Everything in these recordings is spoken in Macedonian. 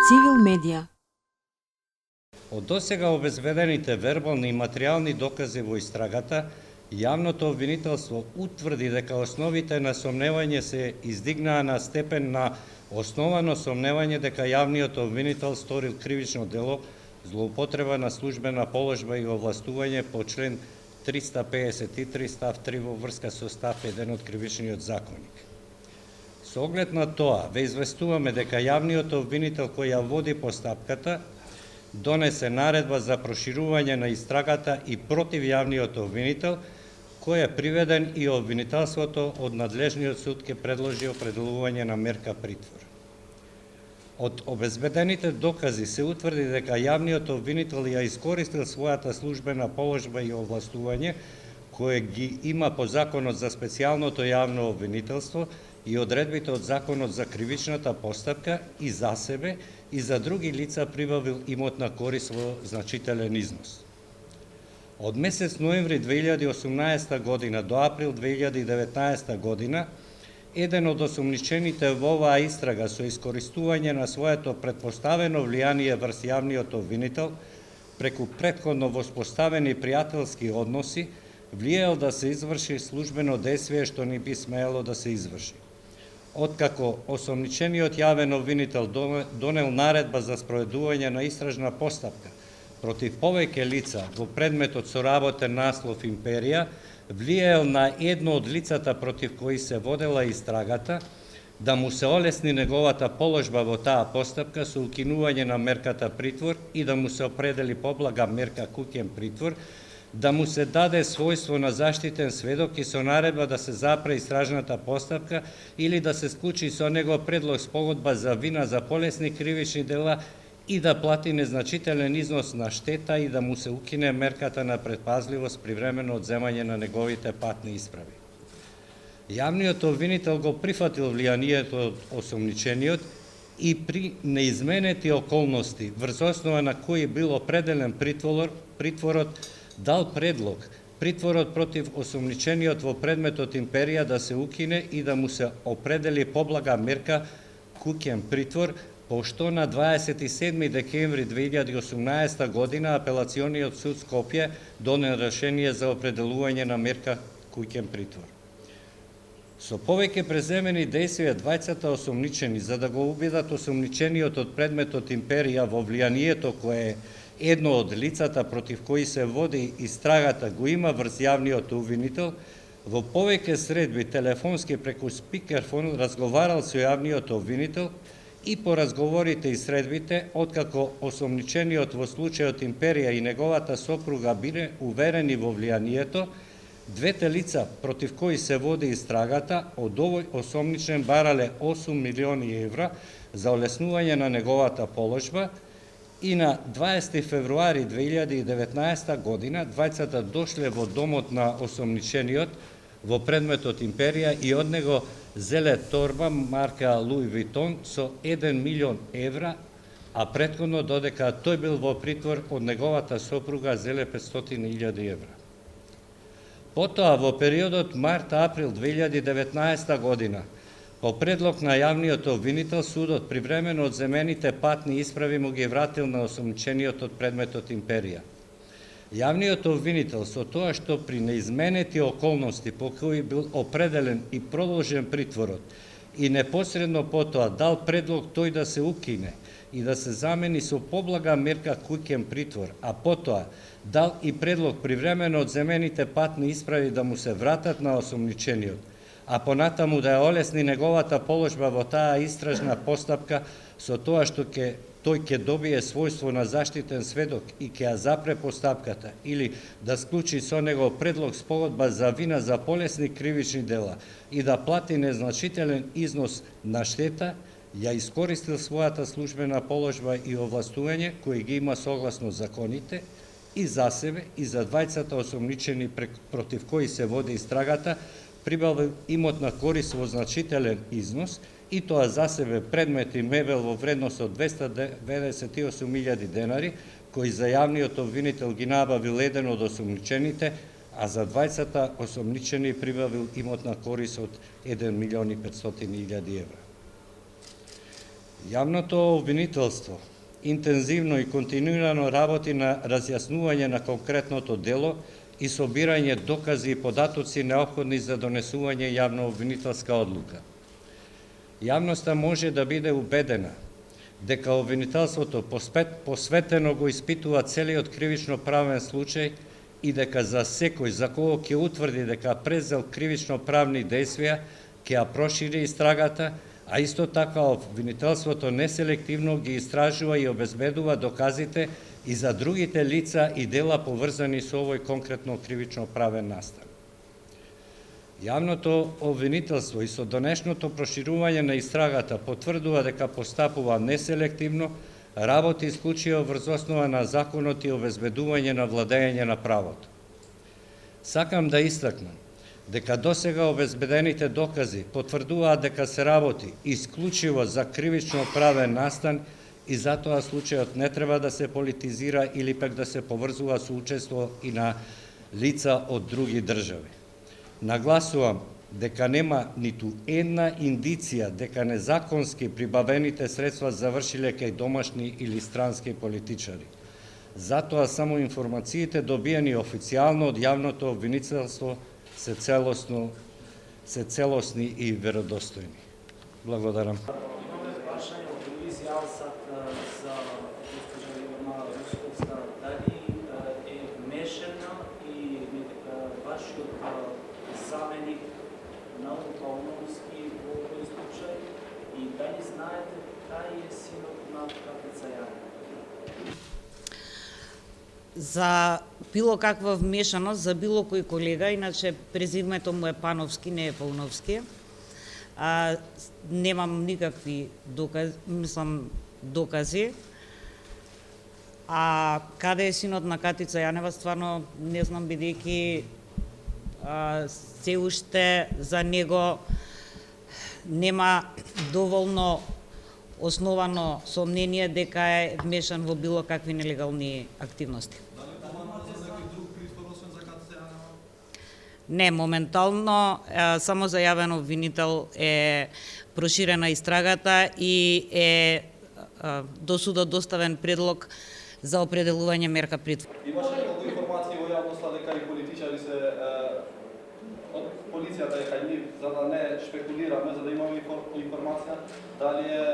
Цивил медија. Од досега обезбедените вербални и материјални докази во истрагата, јавното обвинителство утврди дека основите на сомневање се издигнаа на степен на основано сомневање дека јавниот обвинител сторил кривично дело злоупотреба на службена положба и овластување по член 353 став 3 во врска со став 1 од Кривичниот законник. Со оглед на тоа, ве известуваме дека јавниот обвинител кој ја води постапката донесе наредба за проширување на истрагата и против јавниот обвинител, кој е приведен и обвинителството од надлежниот суд ке предложи определување на мерка притвор. Од обезбедените докази се утврди дека јавниот обвинител ја искористил својата службена положба и овластување, кое ги има по Законот за специјалното јавно обвинителство и одредбите од Законот за кривичната постапка и за себе и за други лица прибавил имотна корист во значителен износ. Од месец ноември 2018 година до април 2019 година, еден од осомничените во оваа истрага со искористување на своето претпоставено влијание врз јавниот обвинител, преку претходно воспоставени пријателски односи, влијал да се изврши службено действие што не би смеело да се изврши. Откако осомничениот јавен обвинител донел наредба за спроведување на истражна постапка против повеќе лица во предметот со работен наслов Империја, влијал на едно од лицата против кои се водела истрагата, да му се олесни неговата положба во таа постапка со укинување на мерката притвор и да му се определи поблага мерка куќен притвор, да му се даде својство на заштитен сведок и со наредба да се запре истражната постапка или да се склучи со него предлог спогодба за вина за полесни кривични дела и да плати незначителен износ на штета и да му се укине мерката на предпазливост при времено одземање на неговите патни исправи. Јавниот обвинител го прифатил влијанието од осомничениот и при неизменети околности, врз основа на кои бил определен притворот, дал предлог притворот против осомничениот во предметот Империја да се укине и да му се определи поблага мерка куќен притвор, пошто на 27 декември 2018 година Апелациониот суд Скопје донел решение за определување на мерка куќен притвор. Со повеќе преземени действија двајцата осомничени за да го убедат осомничениот од предметот Империја во влијанието кое е едно од лицата против кои се води истрагата го има врз јавниот обвинител, во повеќе средби телефонски преку спикерфон разговарал со јавниот обвинител и по разговорите и средбите, откако осомничениот во случајот Империја и неговата сопруга биле уверени во влијанието, двете лица против кои се води истрагата од овој осомничен барале 8 милиони евра за олеснување на неговата положба и на 20 февруари 2019 година двајцата дошле во домот на осомничениот во предметот Империја и од него зеле торба марка Луи Витон со 1 милион евра, а претходно додека тој бил во притвор од неговата сопруга зеле 500.000 евра. Потоа во периодот март-април 2019 година, по предлог на јавниот обвинител, судот привремено одземените патни исправи му ги вратил на осомничениот од предметот Империја. Јавниот обвинител со тоа што при неизменети околности по кои бил определен и продолжен притворот и непосредно потоа дал предлог тој да се укине и да се замени со поблага мерка куќен притвор, а потоа дал и предлог привремено одземените патни исправи да му се вратат на осомничениот, а понатаму да ја олесни неговата положба во таа истражна постапка со тоа што тој ќе добие својство на заштитен сведок и ќе ја запре постапката или да склучи со него предлог спогодба за вина за полесни кривични дела и да плати незначителен износ на штета, ја искористил својата службена положба и овластување кои ги има согласно законите и за себе и за двајцата осомничени против кои се води истрагата, прибавил имотна корист во значителен износ и тоа за себе предмет и мебел во вредност од 298.000 денари, кои за јавниот обвинител ги набавил еден од осомничените, а за двајцата осомничени прибавил имотна корист од 1.500.000 евра. Јавното обвинителство интензивно и континуирано работи на разјаснување на конкретното дело и собирање докази и податоци неопходни за донесување јавно обвинителска одлука. Јавноста може да биде убедена дека обвинителството посветено го испитува целиот кривично правен случај и дека за секој за кого ќе утврди дека презел кривично правни действија ќе ја прошири истрагата, а исто така обвинителството неселективно ги истражува и обезбедува доказите и за другите лица и дела поврзани со овој конкретно кривично правен настан. Јавното обвинителство и со донешното проширување на истрагата потврдува дека постапува неселективно, работи исклучиво врз основа на законот и обезбедување на владење на правото. Сакам да истакнам дека досега обезбедените докази потврдуваат дека се работи исклучиво за кривично правен настан и затоа случајот не треба да се политизира или пак да се поврзува со учество и на лица од други држави. Нагласувам дека нема ниту една индиција дека незаконски прибавените средства завршиле кај домашни или странски политичари. Затоа само информациите добиени официјално од јавното обвинителство се целосни и веродостојни. Благодарам. Имаме прашање од телевизија Алсат за госпожа Ивана Русковска. Дали е вмешана и вашиот заменик Наум Пауновски во овој случај и дали знаете кај е синот на Катица Јанева? За било каква вмешаност, за било кој колега, иначе презимето му е Пановски, не е Пауновски. Немам никакви докази. А каде е синот на Катица Јанева, стварно не знам, бидејќи се уште за него нема доволно основано сомнение дека е вмешан во било какви нелегални активности. Не, моментално само за јавен обвинител е проширена истрагата и е до судот доставен предлог за определување мерка притвор. Имаше неколку информации во јавноста дека и политичари се од полицијата е кај нив, за да не шпекулираме, за да имаме информација дали е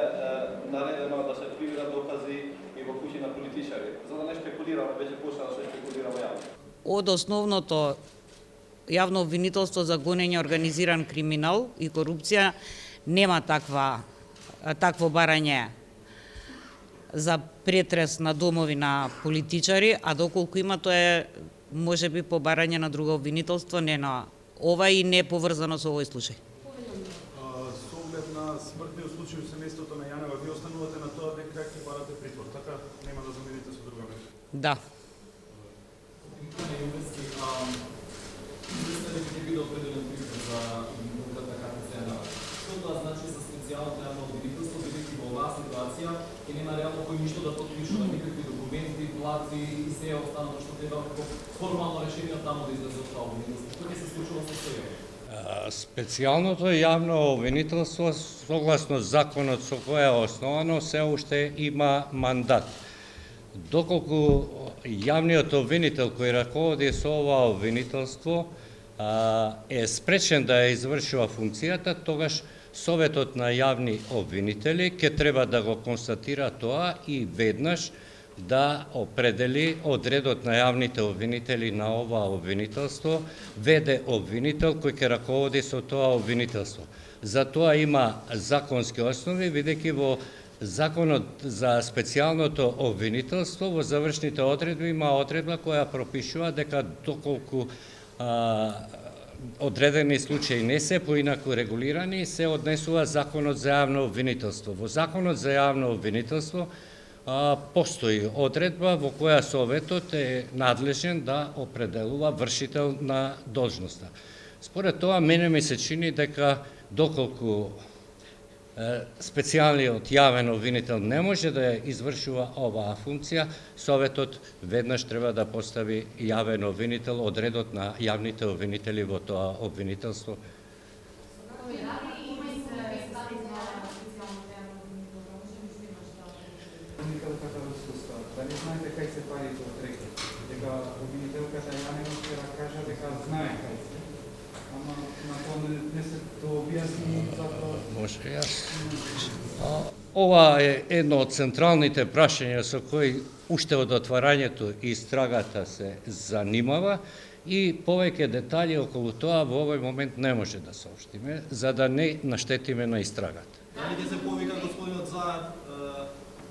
наредено да се прибират докази и во куќи на политичари, за да не шпекулираме, веќе почна да се шпекулира во јавност. Од основното јавно обвинителство за гонење организиран криминал и корупција нема такво барање за претрес на домови на политичари, а доколку има тоа е можеби по барање на друго обвинителство, не на ова и не поврзано со овој случај. Со оглед на смртниот случај во семејството на Јанева, вие останувате на тоа дека ќе барате притвор, така? Нема да замените со друга мера? Да. Мислите дека ќе биде определен притвор за имунитетот Катица Јанева? Што тоа значи за специјалното јавно обвинителство, бидејќи во оваа ситуација ќе нема реално кој ништо да потпишува, никакви документи, плаци и се останало што треба како формално решение од таму да излезе од тоа обвинителство. Што ќе се случува со тоа? Специјалното јавно обвинителство, согласно законот со кој е основано, се уште има мандат. Доколку јавниот обвинител кој раководи со ова обвинителство е спречен да ја извршува функцијата, тогаш Советот на јавни обвинители ќе треба да го констатира тоа и веднаш да определи одредот на јавните обвинители на ова обвинителство, веде обвинител кој ќе раководи со тоа обвинителство. За тоа има законски основи, бидејќи во Законот за специјалното обвинителство во завршните одредби има одредба која пропишува дека доколку одредени случаи не се поинаку регулирани, се однесува Законот за јавно обвинителство. Во Законот за јавно обвинителство постои одредба во која Советот е надлежен да определува вршител на должноста. Според тоа, мене ми се чини дека доколку специјалниот јавен обвинител не може да извршува оваа функција, Советот веднаш треба да постави јавен обвинител од редот на јавните обвинители во тоа обвинителство. обвинителката во суставот. Дали знаете кај се парите од рекет? Дека обвинителката Јанева кажа дека знае кај се. Ама на тоа не се то објасни затоа. Може јас. Ова е едно од централните прашања со кои уште од отварањето истрагата се занимава и повеќе детали околу тоа во овој момент не може да соопштиме, за да не наштетиме на истрагата. Дали ќе се повика господинот Заев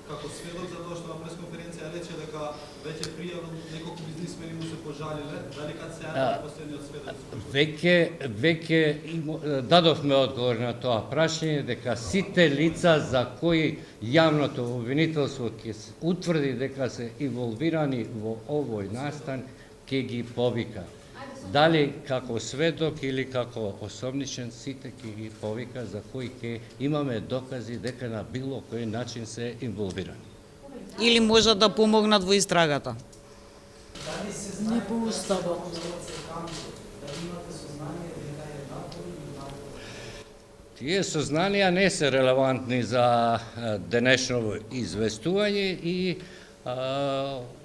како сведок за тоа што на пресконференција рече дека веќе пријавил неколку бизнисмени му се пожалиле, дали кад се јави последниот сведок? Веќе дадовме одговор на тоа прашање дека сите лица за кои јавното обвинителство ќе се утврди дека се инволвирани во овој настан, ќе ги повика. Дали како сведок или како осомничен, сите ќе ги повика за кои ќе имаме докази дека на било кој начин се инволвирани. Или можат да помогнат во истрагата. Дали се Не знае по уставот. дали имате сознание дека е напор или напор? Тие сознанија не се релевантни за денешно известување и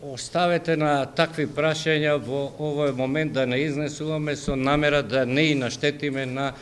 оставете на такви прашања во овој момент да не изнесуваме со намера да не и наштетиме на